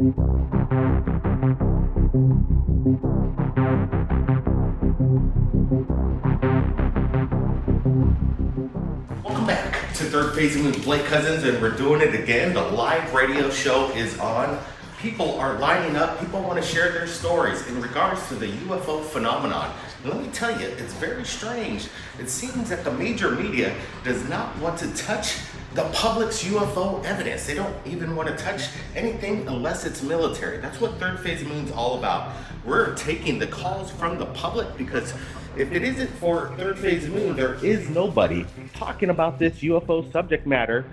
Welcome back to Third Phase with Blake Cousins, and we're doing it again. The live radio show is on. People are lining up. People want to share their stories in regards to the UFO phenomenon. And let me tell you, it's very strange. It seems that the major media does not want to touch the public's UFO evidence. They don't even want to touch anything unless it's military. That's what Third Phase Moon's all about. We're taking the calls from the public because if it isn't for Third Phase Moon, there is nobody talking about this UFO subject matter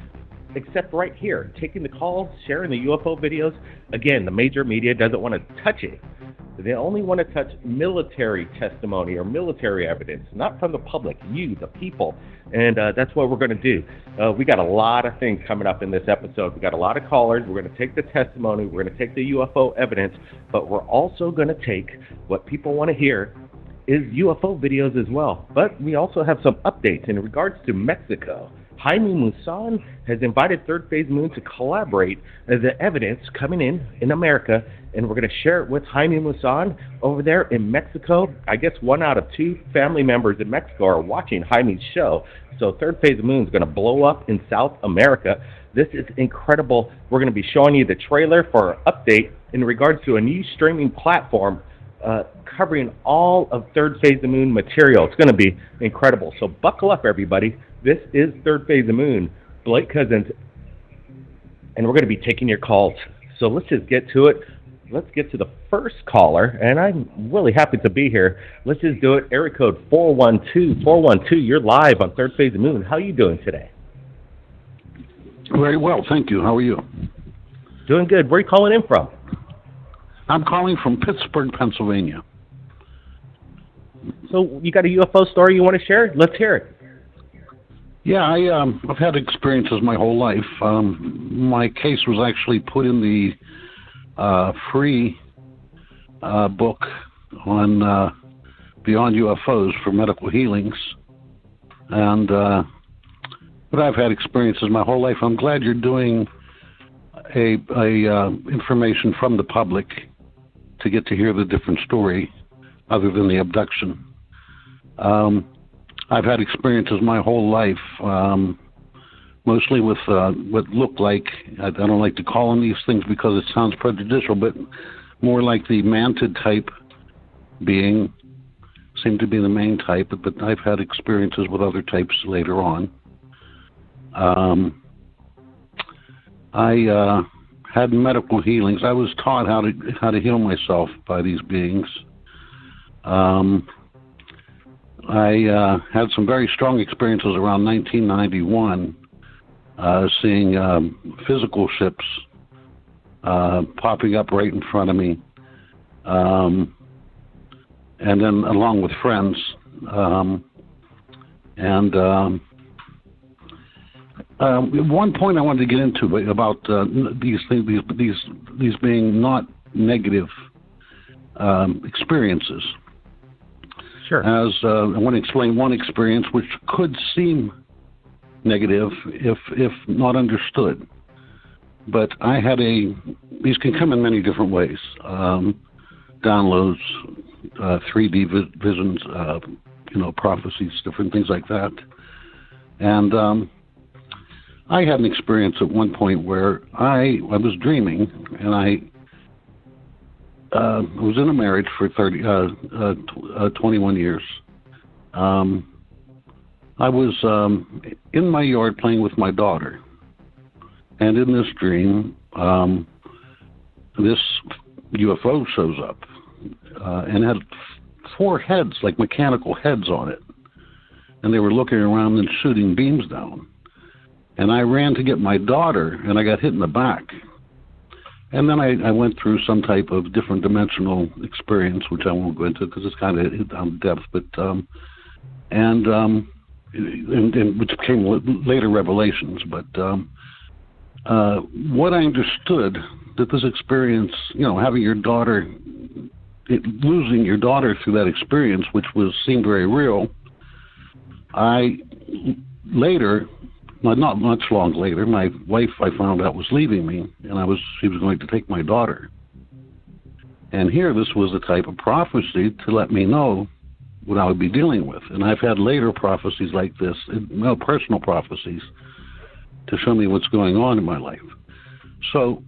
except right here, taking the calls, sharing the UFO videos. Again, the major media doesn't want to touch it. They only want to touch military testimony or military evidence, not from the public, you, the people. And that's what we're going to do. We got a lot of things coming up in this episode. We got a lot of callers. We're going to take the testimony. We're going to take the UFO evidence. But we're also going to take what people want to hear is UFO videos as well. But we also have some updates in regards to Mexico. Jaime Maussan has invited Third Phase Moon to collaborate the evidence coming in America, and we're going to share it with Jaime Maussan over there in Mexico. I guess 1 out of 2 family members in Mexico are watching Jaime's show. So Third Phase Moon is going to blow up in South America. This is incredible. We're going to be showing you the trailer for our update in regards to a new streaming platform covering all of Third Phase of the Moon material. It's going to be incredible. So buckle up, everybody. This is Third Phase of the Moon, Blake Cousins, and we're going to be taking your calls. So let's just get to it. Let's get to the first caller, and I'm really happy to be here. Let's just do it. Area code 412. You're live on Third Phase of the Moon. How are you doing today? Very well, thank you. How are you? Doing good. Where are you calling in from? I'm calling from Pittsburgh, Pennsylvania. So you got a UFO story you want to share? Let's hear it. Yeah, I've had experiences my whole life. My case was actually put in the free book on Beyond UFOs for medical healings, and but I've had experiences my whole life. I'm glad you're doing a information from the public to get to hear the different story other than the abduction. I've had experiences my whole life, mostly with what look like, I don't like to call them these things because it sounds prejudicial, but more like the mantid type being, seemed to be the main type, but I've had experiences with other types later on. I had medical healings. I was taught how to heal myself by these beings. I had some very strong experiences around 1991, seeing physical ships popping up right in front of me, and then along with friends. One point I wanted to get into about these things, these being not negative experiences. Sure. As I want to explain one experience which could seem negative if not understood. But I had these can come in many different ways. Downloads, 3D visions, prophecies, different things like that. And I had an experience at one point where I was dreaming, and I was in a marriage for 21 years. I was in my yard playing with my daughter, and in this dream, this UFO shows up and had 4 heads, like mechanical heads on it, and they were looking around and shooting beams down. And I ran to get my daughter, and I got hit in the back. And then I went through some type of different dimensional experience, which I won't go into because it's kind of hit down depth, but and which became later revelations. But what I understood that this experience, having your daughter, losing your daughter through that experience, which seemed very real. I later not much long later, my wife, I found out, was leaving me, and she was going to take my daughter. And here, this was the type of prophecy to let me know what I would be dealing with. And I've had later prophecies like this, personal prophecies, to show me what's going on in my life. So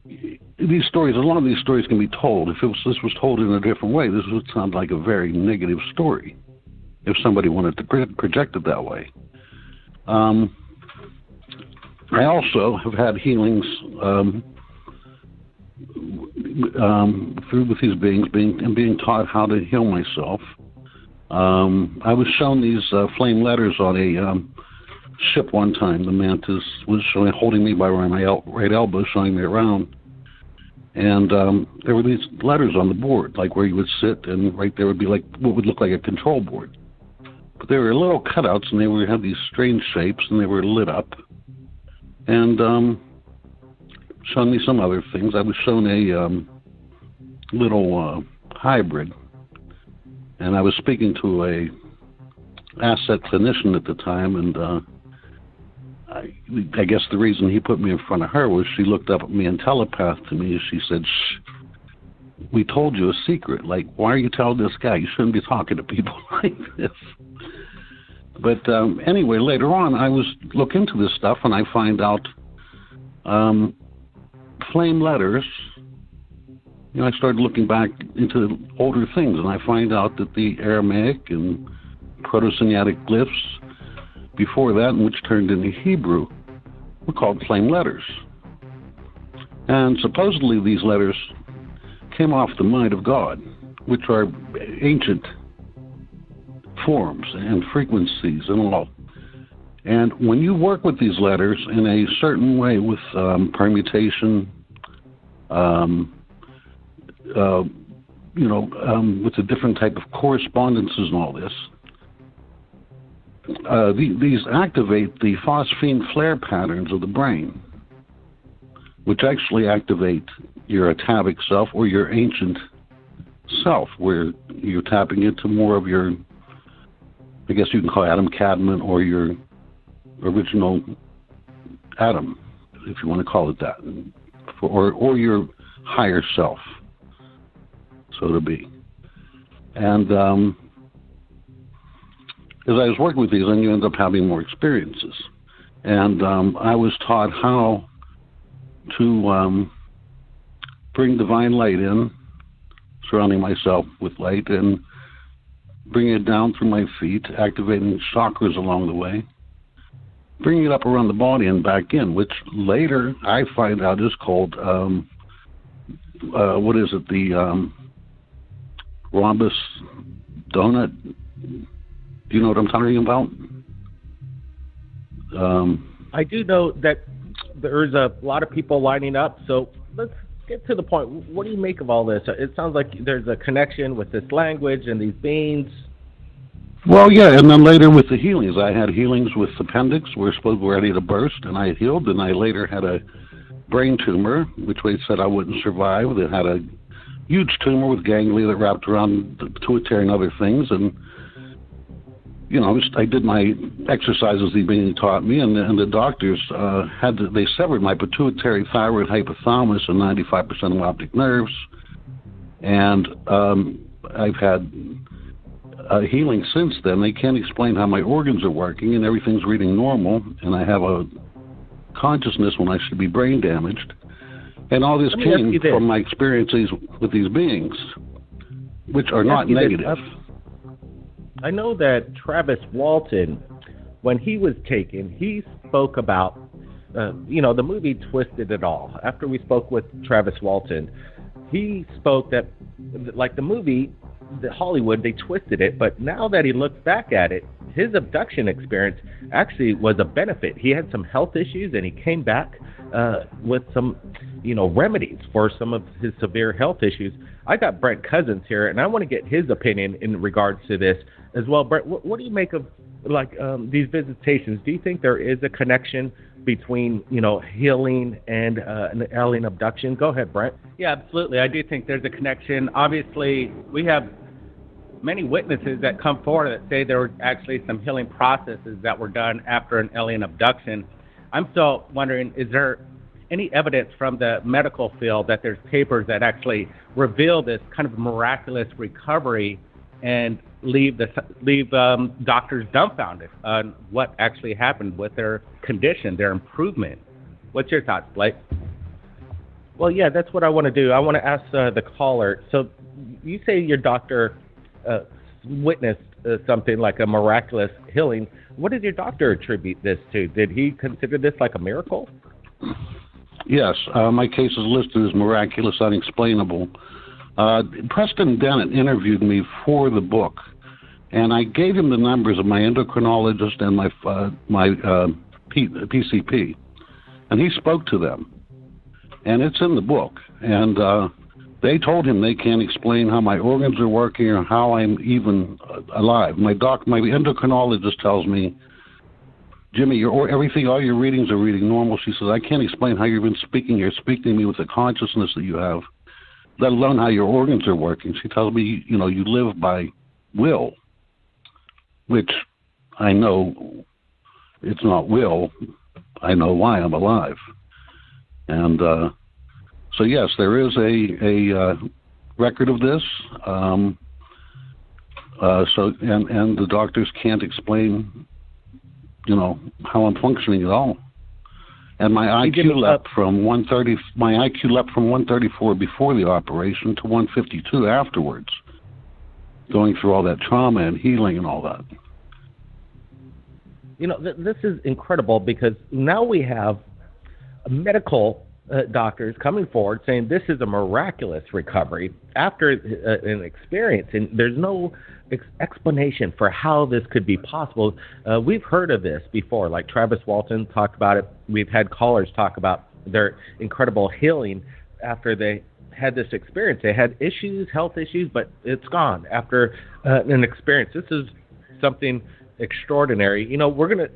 these stories, a lot of these stories can be told. If this was told in a different way, this would sound like a very negative story if somebody wanted to project it that way. I also have had healings through with these beings, being taught how to heal myself. I was shown these flame letters on a ship one time. The mantis was holding me by my right elbow, showing me around. And there were these letters on the board, like where you would sit, and right there would be like what would look like a control board. But they were little cutouts, and they had these strange shapes, and they were lit up. And shown me some other things. I was shown a little hybrid, and I was speaking to a asset clinician at the time, and I guess the reason he put me in front of her was she looked up at me and telepathed to me. She said, "Shh, we told you a secret. Like, why are you telling this guy? You shouldn't be talking to people like this." But anyway, later on, I was look into this stuff, and I find out flame letters. I started looking back into older things, and I find out that the Aramaic and Proto-Sinaitic glyphs before that, which turned into Hebrew, were called flame letters. And supposedly these letters came off the mind of God, which are ancient forms and frequencies and all. And when you work with these letters in a certain way with permutation, with a different type of correspondences and all this, these activate the phosphine flare patterns of the brain, which actually activate your atavic self or your ancient self, where you're tapping into more of your, I guess you can call Adam Cadman, or your original Adam, if you want to call it that, or your higher self, so to be. And as I was working with these, then you end up having more experiences. And I was taught how to bring divine light in, surrounding myself with light, and bring it down through my feet, activating chakras along the way, bringing it up around the body and back in, which later I find out is called, what is it, the rhombus donut? Do you know what I'm talking about? I do know that there's a lot of people lining up, so let's get to the point. What do you make of all this? It sounds like there's a connection with this language and these beings. Well, yeah, and then later with the healings. I had healings with appendix. We're supposed to be ready to burst, and I healed, and I later had a brain tumor, which they said I wouldn't survive. They had a huge tumor with ganglia that wrapped around the pituitary and other things, and I did my exercises they being taught me, and the doctors they severed my pituitary, thyroid, hypothalamus, and 95% of optic nerves. And I've had healing since then. They can't explain how my organs are working, and everything's reading normal, and I have a consciousness when I should be brain damaged. And all this came from my experiences with these beings, which are not negative. I know that Travis Walton, when he was taken, he spoke about, the movie Twisted It All. After we spoke with Travis Walton, he spoke that, like the movie, Hollywood, they twisted it, but now that he looks back at it, his abduction experience actually was a benefit. He had some health issues, and he came back with some, remedies for some of his severe health issues. I got Brent Cousins here, and I want to get his opinion in regards to this as well. Brent, what do you make of these visitations? Do you think there is a connection between healing and an alien abduction? Go ahead, Brent. Yeah, absolutely. I do think there's a connection. Obviously, we have many witnesses that come forward that say there were actually some healing processes that were done after an alien abduction. I'm still wondering, is there any evidence from the medical field that there's papers that actually reveal this kind of miraculous recovery and leave doctors dumbfounded on what actually happened with their condition, their improvement? What's your thoughts, Blake? Well, yeah, that's what I want to do. I want to ask the caller. So you say your doctor witnessed something like a miraculous healing. What did your doctor attribute this to? Did he consider this like a miracle? Yes, my case is listed as miraculous, unexplainable. Preston Dennett interviewed me for the book, and I gave him the numbers of my endocrinologist and my PCP, and he spoke to them, and it's in the book. And they told him they can't explain how my organs are working or how I'm even alive. My endocrinologist tells me, Jimmy, all your readings are reading normal. She says, I can't explain how you've been speaking. You're speaking to me with the consciousness that you have, let alone how your organs are working. She tells me, you live by will, which I know it's not will. I know why I'm alive. And so, yes, there is a record of this. And the doctors can't explain how I'm functioning at all. And my IQ leapt from 130. My IQ leapt from 134 before the operation to 152 afterwards, going through all that trauma and healing and all that. This is incredible because now we have medical doctors coming forward saying this is a miraculous recovery after an experience, and there's no explanation for how this could be possible. We've heard of this before, like Travis Walton talked about it. We've had callers talk about their incredible healing after they had this experience. They had health issues, but it's gone after an experience. This is something extraordinary.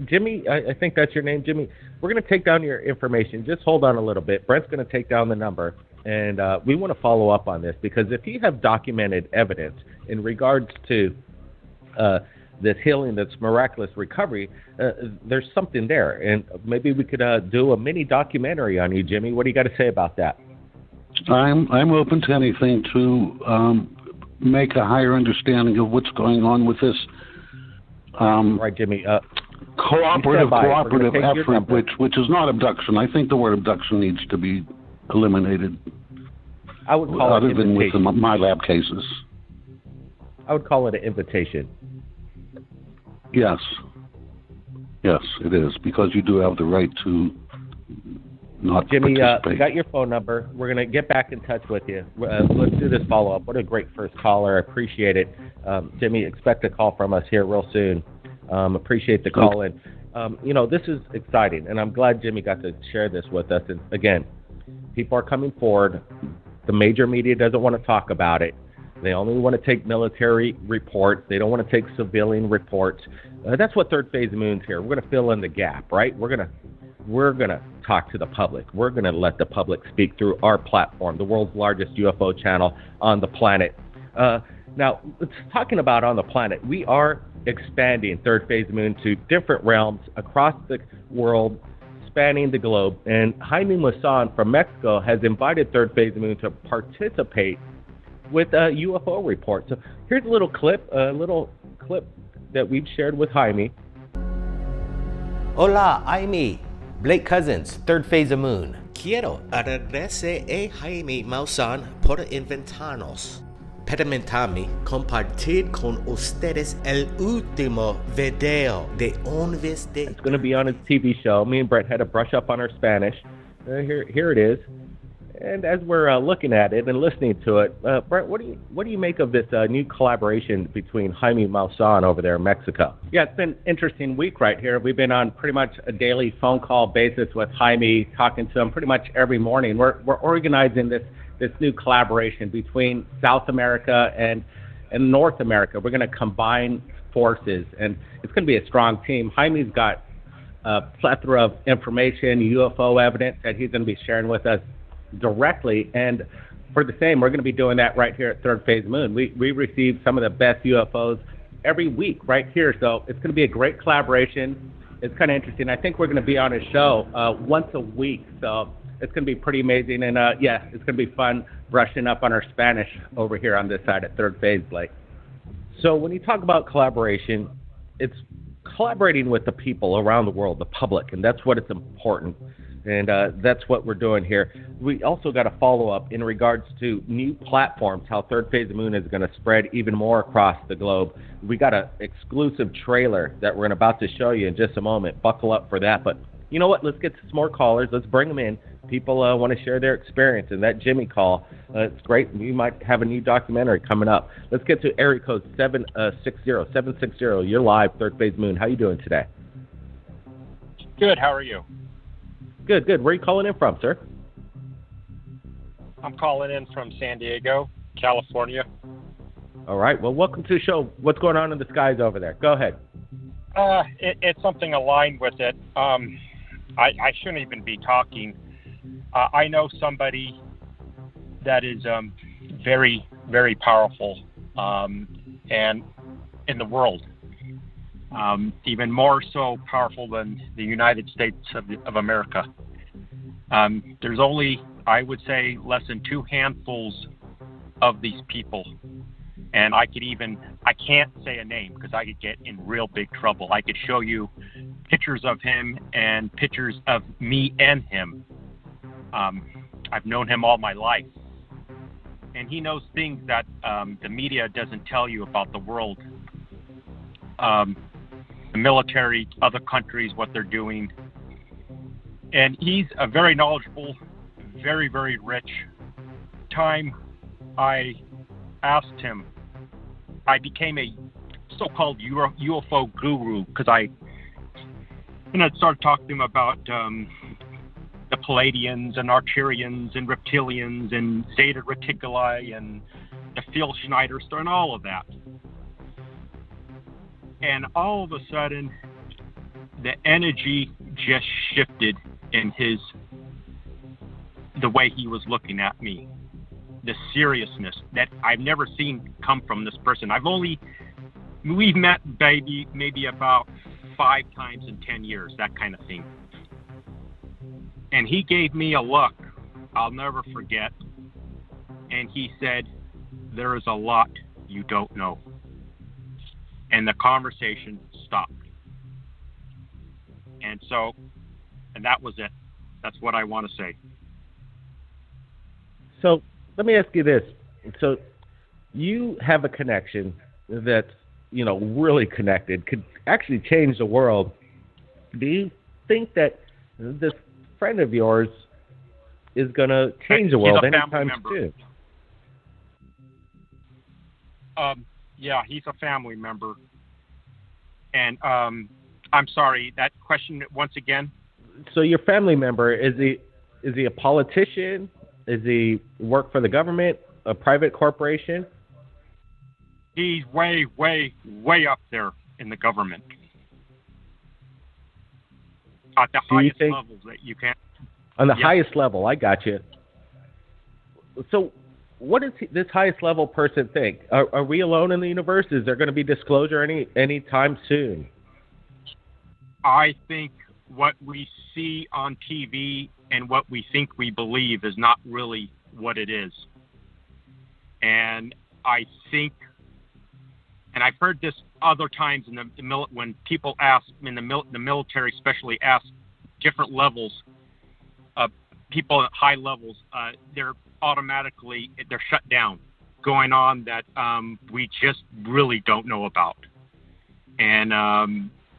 Jimmy, I think that's your name, Jimmy. We're going to take down your information. Just hold on a little bit. Brent's going to take down the number, and we want to follow up on this because if you have documented evidence in regards to this healing, this miraculous recovery, there's something there, and maybe we could do a mini documentary on you, Jimmy. What do you got to say about that? I'm open to anything to make a higher understanding of what's going on with this. Right, Jimmy. Cooperative effort, which is not abduction. I think the word abduction needs to be eliminated. I would call other it than with invitation. my lab cases. I would call it an invitation. Yes, it is, because you do have the right to not Jimmy, participate. we got your phone number. We're going to get back in touch with you. Let's do this follow-up. What a great first caller. I appreciate it. Jimmy, expect a call from us here real soon. Appreciate the call in. This is exciting, and I'm glad Jimmy got to share this with us. And again, people are coming forward. The major media doesn't want to talk about it. They only want to take military reports. They don't want to take civilian reports. That's what Third Phase Moon's here. We're going to fill in the gap, right? We're going to talk to the public. We're going to let the public speak through our platform, the world's largest UFO channel on the planet. Now, talking about on the planet, we are expanding Third Phase Moon to different realms across the world, spanning the globe. And Jaime Maussan from Mexico has invited Third Phase Moon to participate with a UFO report. So here's a little clip that we've shared with Jaime. Hola, Jaime. Blake Cousins, Third Phase of Moon. Quiero agradecer a Jaime Maussan por invitarnos. Permítame compartir con ustedes el último video de Un Vis de... It's going to be on his TV show. Me and Brett had to brush up on our Spanish. Here it is. And as we're looking at it and listening to it, Brett, what do you make of this new collaboration between Jaime Maussan over there in Mexico? Yeah, it's been an interesting week right here. We've been on pretty much a daily phone call basis with Jaime, talking to him pretty much every morning. We're organizing this new collaboration between South America and North America. We're going to combine forces, and it's going to be a strong team. Jaime's got a plethora of information, UFO evidence that he's going to be sharing with us directly. And for the same, we're going to be doing that right here at Third Phase Moon. We receive some of the best UFOs every week right here, so it's going to be a great collaboration. It's kind of interesting. I think we're going to be on a show once a week, so it's going to be pretty amazing. And yeah, it's going to be fun brushing up on our Spanish over here on this side at Third Phase, Blake. So when you talk about collaboration, it's collaborating with the people around the world, the public, and that's what it's important. And that's what we're doing here. We also got a follow-up in regards to new platforms, how Third Phase of the Moon is going to spread even more across the globe. We got an exclusive trailer that we're about to show you in just a moment. Buckle up for that. But you know what? Let's get some more callers. Let's bring them in. People want to share their experience. And that Jimmy call, it's great. We might have a new documentary coming up. Let's get to area code 760. You're live, Third Phase Moon. How you doing today? Good. How are you? Good. Where are you calling in from, sir? I'm calling in from San Diego, California. All right. Well, welcome to the show. What's going on in the skies over there? Go ahead. It's something aligned with it. I shouldn't even be talking. I know somebody that is very, very powerful and in the world. Even more so powerful than the United States of America. There's only, I would say, less than 2 handfuls of these people. And I can't say a name because I could get in real big trouble. I could show you pictures of him and pictures of me and him. I've known him all my life. And he knows things that the media doesn't tell you about the world. The military, other countries, what they're doing. And he's a very knowledgeable, very, very rich. Time I asked him, I became a so-called UFO guru because I started talking to him about the Palladians and Arcturians and reptilians and Zeta Reticuli and the Phil Schneider story and all of that. And all of a sudden, the energy just shifted in the way he was looking at me. The seriousness that I've never seen come from this person. We've met maybe about 5 times in 10 years, that kind of thing. And he gave me a look I'll never forget. And he said, "There is a lot you don't know." And the conversation stopped. And that was it. That's what I want to say. So let me ask you this. So you have a connection that's, really connected, could actually change the world. Do you think that this friend of yours is going to change the world anytime soon? Yeah, he's a family member. And I'm sorry, that question once again? So your family member, is he a politician? Is he work for the government, a private corporation? He's way, way, way up there in the government. At the highest levels that you can. On the highest level, I got you. So what does this highest level person think? Are we alone in the universe? Is there going to be disclosure any time soon? I think what we see on TV and what we think we believe is not really what it is. And I think, and I've heard this other times when people ask, in the military especially, ask different levels, people at high levels, they're shut down, going on that we just really don't know about. And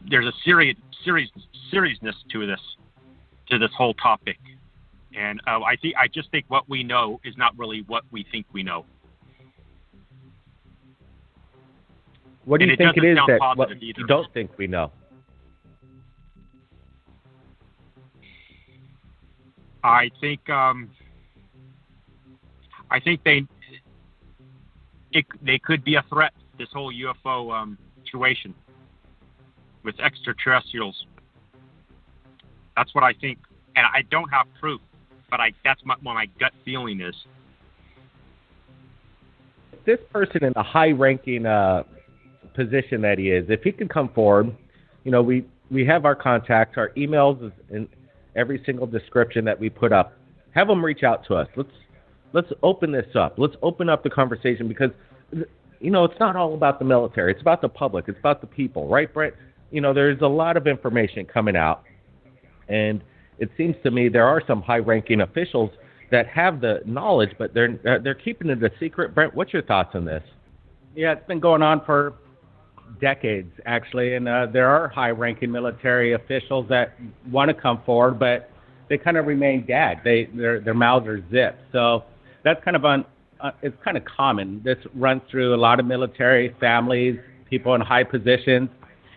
there's a seriousness to this whole topic. And I just think what we know is not really what we think we know. What do you think it is that what you don't think we know? I think they could be a threat. This whole UFO situation with extraterrestrials. That's what I think, and I don't have proof, but that's what my gut feeling is. this person in a high-ranking position that he is, if he can come forward, we have our contacts, our emails in every single description that we put up. Have them reach out to us. Let's open this up. Let's open up the conversation because, it's not all about the military. It's about the public. It's about the people, right, Brent? There's a lot of information coming out, and it seems to me there are some high-ranking officials that have the knowledge, but they're keeping it a secret. Brent, what's your thoughts on this? Yeah, it's been going on for decades, actually, and there are high-ranking military officials that want to come forward, but they kind of remain gagged. Their mouths are zipped. So that's kind of it's kind of common. This runs through a lot of military families, people in high positions,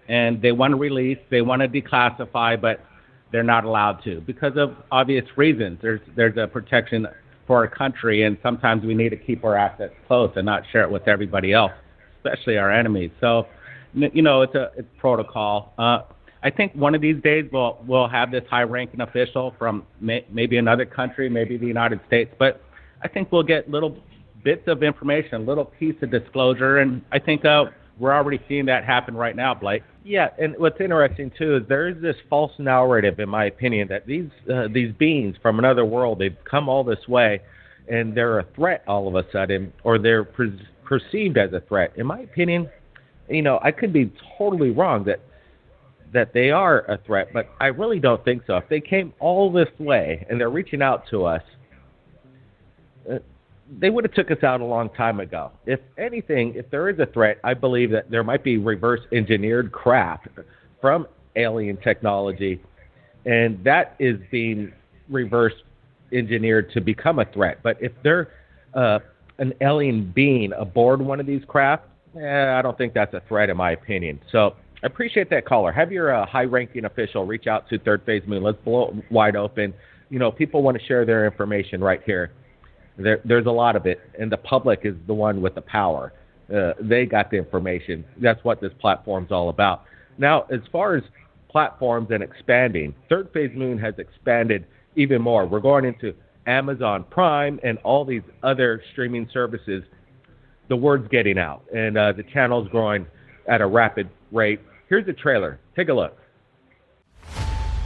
and they want to release, they want to declassify, but they're not allowed to because of obvious reasons. There's a protection for our country, and sometimes we need to keep our assets close and not share it with everybody else, especially our enemies. So, it's protocol. I think one of these days we'll have this high-ranking official from maybe another country, maybe the United States, but I think we'll get little bits of information, a little piece of disclosure, and I think we're already seeing that happen right now, Blake. Yeah, and what's interesting, too, is there is this false narrative, in my opinion, that these beings from another world, they've come all this way, and they're a threat all of a sudden, or they're perceived as a threat. In my opinion, I could be totally wrong that they are a threat, but I really don't think so. If they came all this way, and they're reaching out to us, they would have took us out a long time ago. If anything, if there is a threat, I believe that there might be reverse engineered craft from alien technology, and that is being reverse engineered to become a threat. But if they're an alien being aboard one of these craft, I don't think that's a threat in my opinion. So I appreciate that caller. Have your high-ranking official reach out to Third Phase Moon. Let's blow it wide open. People want to share their information right here. There's a lot of it, and the public is the one with the power. They got the information. That's what this platform's all about. Now, as far as platforms and expanding, Third Phase Moon has expanded even more. We're going into Amazon Prime and all these other streaming services. The word's getting out, and the channel's growing at a rapid rate. Here's the trailer. Take a look.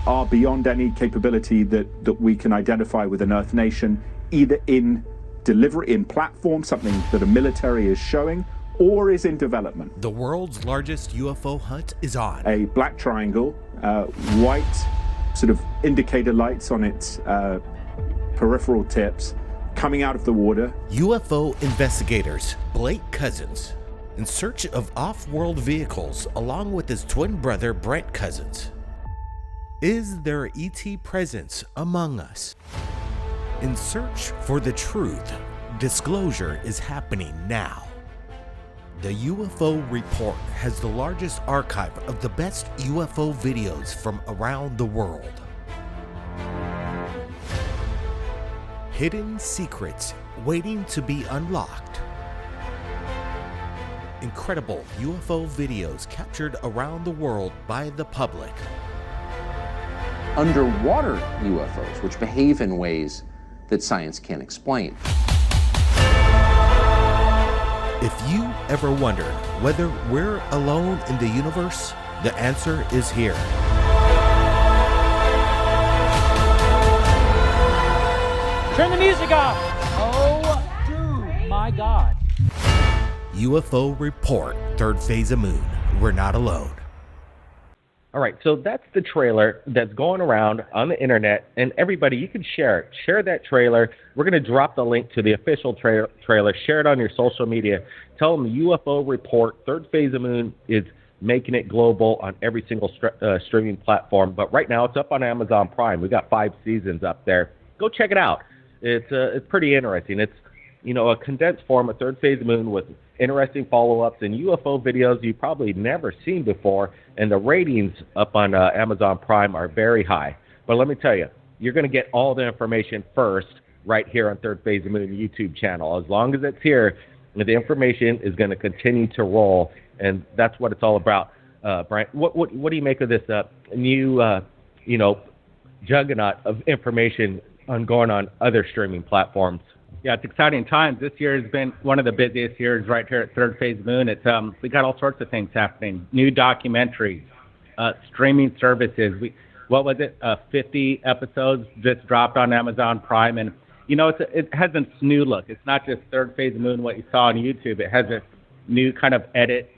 Are beyond any capability that we can identify with an Earth nation, either in delivery, in platform, something that a military is showing, or is in development. The world's largest UFO hunt is on. A black triangle, white sort of indicator lights on its peripheral tips, coming out of the water. UFO investigators Blake Cousins, in search of off-world vehicles, along with his twin brother Brent Cousins. Is there ET presence among us? In search for the truth, disclosure is happening now. The UFO Report has the largest archive of the best UFO videos from around the world. Hidden secrets waiting to be unlocked. Incredible UFO videos captured around the world by the public. Underwater UFOs, which behave in ways that science can't explain. If you ever wondered whether we're alone in the universe, the answer is here. Turn the music off! Oh, dude, my God. UFO Report, Third Phase of Moon. We're not alone. All right, so that's the trailer that's going around on the internet, and everybody, you can share it. Share that trailer. We're going to drop the link to the official trailer. Share it on your social media. Tell them the UFO Report, Third Phase of Moon, is making it global on every single streaming platform. But right now, it's up on Amazon Prime. We've got 5 seasons up there. Go check it out. It's pretty interesting. It's a condensed form of Third Phase of Moon with interesting follow-ups and UFO videos you've probably never seen before, and the ratings up on Amazon Prime are very high. But let me tell you, you're going to get all the information first right here on Third Phase of Moon YouTube channel. As long as it's here, the information is going to continue to roll, and that's what it's all about. Brian, what do you make of this new juggernaut of information going on other streaming platforms Yeah, it's exciting times. This year has been one of the busiest years right here at Third Phase Moon. It's we got all sorts of things happening. New documentaries, streaming services. 50 episodes just dropped on Amazon Prime, and it has a new look. It's not just Third Phase Moon what you saw on YouTube. It has a new kind of edit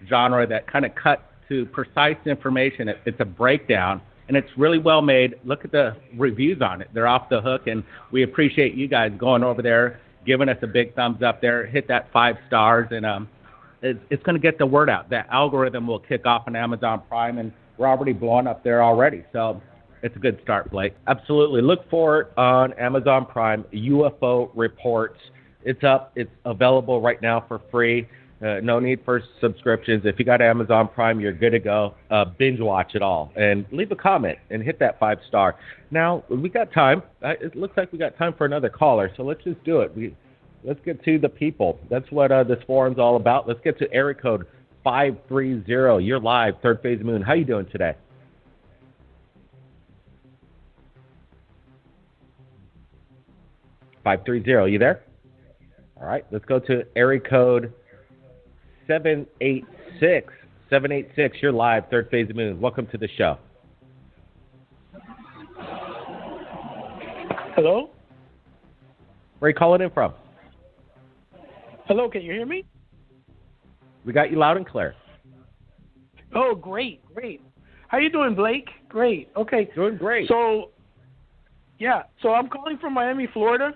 genre that kind of cuts to precise information. It's a breakdown. And it's really well made. Look at the reviews on it. They're off the hook, and we appreciate you guys going over there, giving us a big thumbs up there. Hit that 5 stars, and it's going to get the word out. That algorithm will kick off on Amazon Prime, and we're already blowing up there already. So it's a good start, Blake. Absolutely. Look for it on Amazon Prime, UFO Reports. It's up. It's available right now for free. No need for subscriptions. If you got Amazon Prime, you're good to go. Binge watch it all and leave a comment and hit that 5 star. Now, we got time. It looks like we got time for another caller, so let's just do it. Let's get to the people. That's what this forum's all about. Let's get to area code 530. You're live, Third Phase Moon. How you doing today? $530. You there? All right. Let's go to area code 786. 786. You're live, Third Phase of Moon. Welcome to the show. Hello? Where are you calling in from? Hello, can you hear me? We got you loud and clear. Oh, great. How you doing, Blake? Great. Okay. Doing great. So I'm calling from Miami, Florida,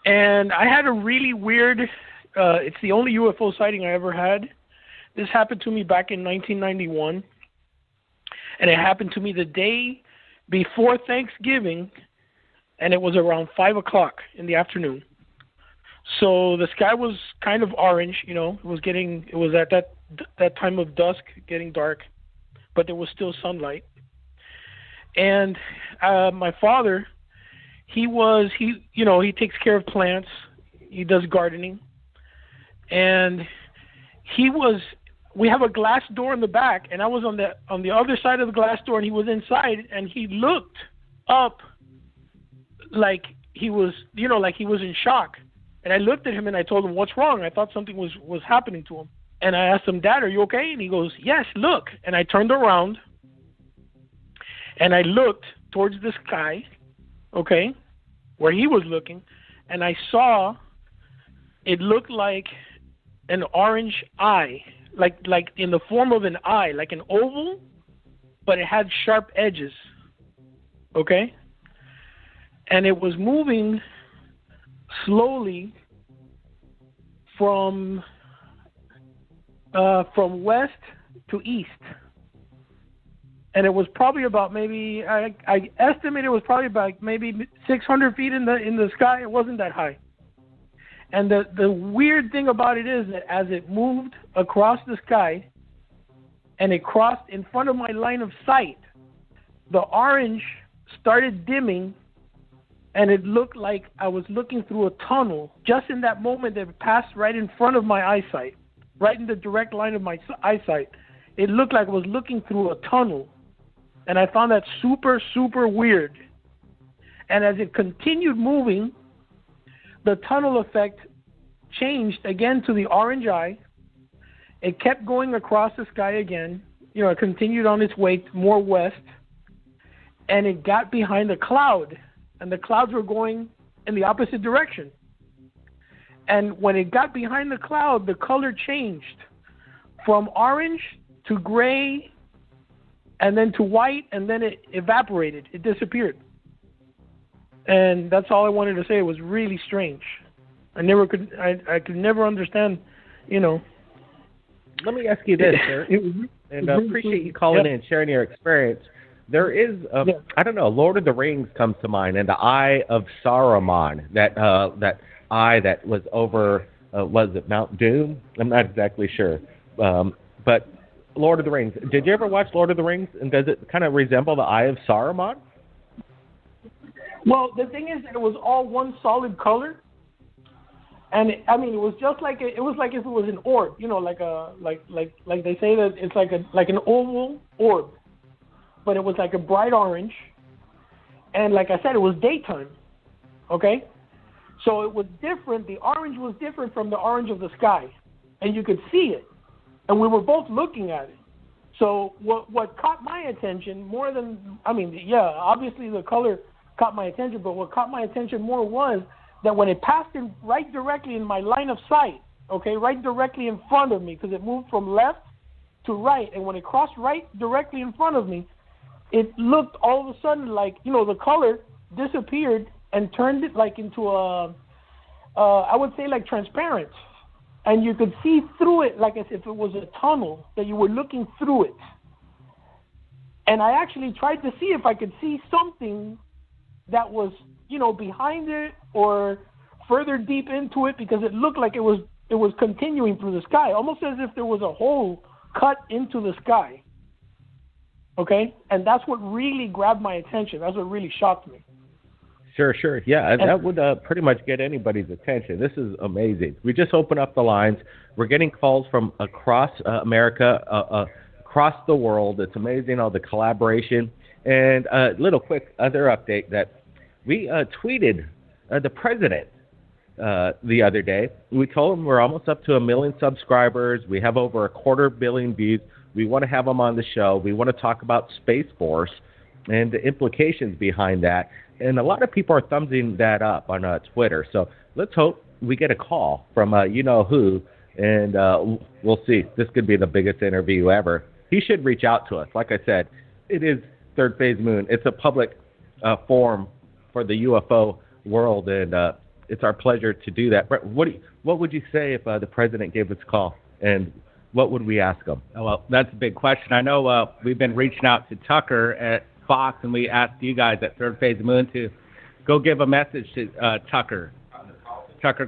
and I had a really weird, it's the only UFO sighting I ever had. This happened to me back in 1991, and it happened to me the day before Thanksgiving, and it was around 5 o'clock in the afternoon. So the sky was kind of orange, it was at that time of dusk, getting dark, but there was still sunlight. And my father, he takes care of plants, he does gardening, and we have a glass door in the back, and I was on the other side of the glass door, and he was inside, and he looked up like he was in shock. And I looked at him and I told him, "What's wrong?" I thought something was happening to him. And I asked him, "Dad, are you okay?" And he goes, "Yes, look." And I turned around and I looked towards the sky, okay, where he was looking, and I saw it looked like an orange eye, like in the form of an eye, like an oval, but it had sharp edges, okay? And it was moving slowly from west to east, and it was probably about maybe I estimate it was probably about maybe 600 feet in the sky. It wasn't that high. And the weird thing about it is that as it moved across the sky and it crossed in front of my line of sight, the orange started dimming. And it looked like I was looking through a tunnel. Just in that moment, it passed right in front of my eyesight, right in the direct line of my eyesight. It looked like I was looking through a tunnel. And I found that super, super weird. And as it continued moving, the tunnel effect changed again to the orange eye. It kept going across the sky again. It continued on its way more west. And it got behind a cloud. And the clouds were going in the opposite direction. And when it got behind the cloud, the color changed from orange to gray and then to white, and then it evaporated. It disappeared. And that's all I wanted to say. It was really strange. I could never understand, Let me ask you this, sir, and I appreciate you calling in and sharing your experience. There is, I don't know, Lord of the Rings comes to mind, and the Eye of Saruman, that eye that was over, was it Mount Doom? I'm not exactly sure. But Lord of the Rings, did you ever watch Lord of the Rings, and does it kind of resemble the Eye of Saruman? Well, the thing is that it was all one solid color, and it was just like it was like if it was an orb, like they say that it's like an oval orb. But it was like a bright orange, and like I said, it was daytime, okay? So it was different. The orange was different from the orange of the sky, and you could see it. And we were both looking at it. So what caught my attention more than, obviously the color caught my attention, but what caught my attention more was that when it passed in right directly in my line of sight, okay, right directly in front of me, because it moved from left to right, and when it crossed right directly in front of me, it looked all of a sudden like, the color disappeared and turned it like into I would say like transparent. And you could see through it like as if it was a tunnel, that you were looking through it. And I actually tried to see if I could see something that was, behind it or further deep into it, because it looked like it was continuing through the sky, almost as if there was a hole cut into the sky. Okay? And that's what really grabbed my attention. That's what really shocked me. Sure. Yeah, that would pretty much get anybody's attention. This is amazing. We just opened up the lines. We're getting calls from across America, across the world. It's amazing, all the collaboration. And a little quick other update that we tweeted the president the other day. We told him we're almost up to 1 million subscribers. We have over 250 million views. We want to have him on the show. We want to talk about Space Force and the implications behind that. And a lot of people are thumbsing that up on Twitter. So let's hope we get a call from you-know-who, and we'll see. This could be the biggest interview ever. He should reach out to us. Like I said, it is Third Phase Moon. It's a public forum for the UFO world, and it's our pleasure to do that. Brett, what would you say if the president gave us a call, and what would we ask him? Well, that's a big question. I know we've been reaching out to Tucker at Fox, and we asked you guys at Third Phase Moon to go give a message to Tucker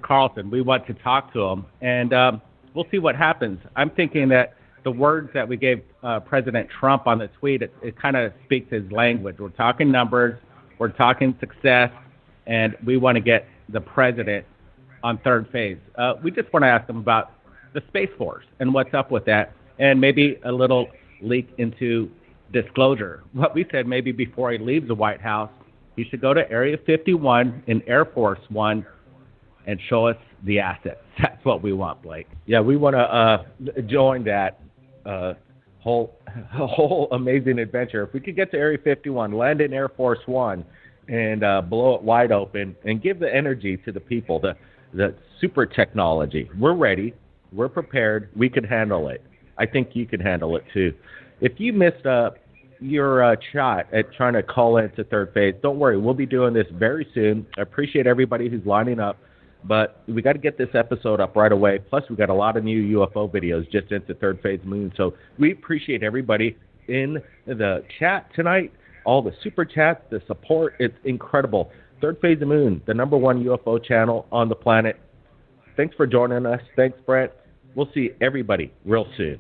Carlson. We want to talk to him, and we'll see what happens. I'm thinking that the words that we gave President Trump on the tweet, it kind of speaks his language. We're talking numbers, we're talking success, and we want to get the president on third phase. We just want to ask him about the Space Force and what's up with that, and maybe a little leak into disclosure. What we said, maybe before he leaves the White House, he should go to Area 51 in Air Force One and show us the assets. That's what we want, Blake. Yeah, we want to join that whole amazing adventure. If we could get to Area 51, land in Air Force One, and blow it wide open and give the energy to the people, the super technology. We're ready. We're prepared. We can handle it. I think you can handle it too. If you missed your shot at trying to call into third phase, don't worry. We'll be doing this very soon. I appreciate everybody who's lining up, but we got to get this episode up right away. Plus, we got a lot of new UFO videos just into Third Phase Moon. So we appreciate everybody in the chat tonight, all the super chats, the support. It's incredible. Third Phase of Moon, the #1 UFO channel on the planet. Thanks for joining us. Thanks, Brent. We'll see everybody real soon.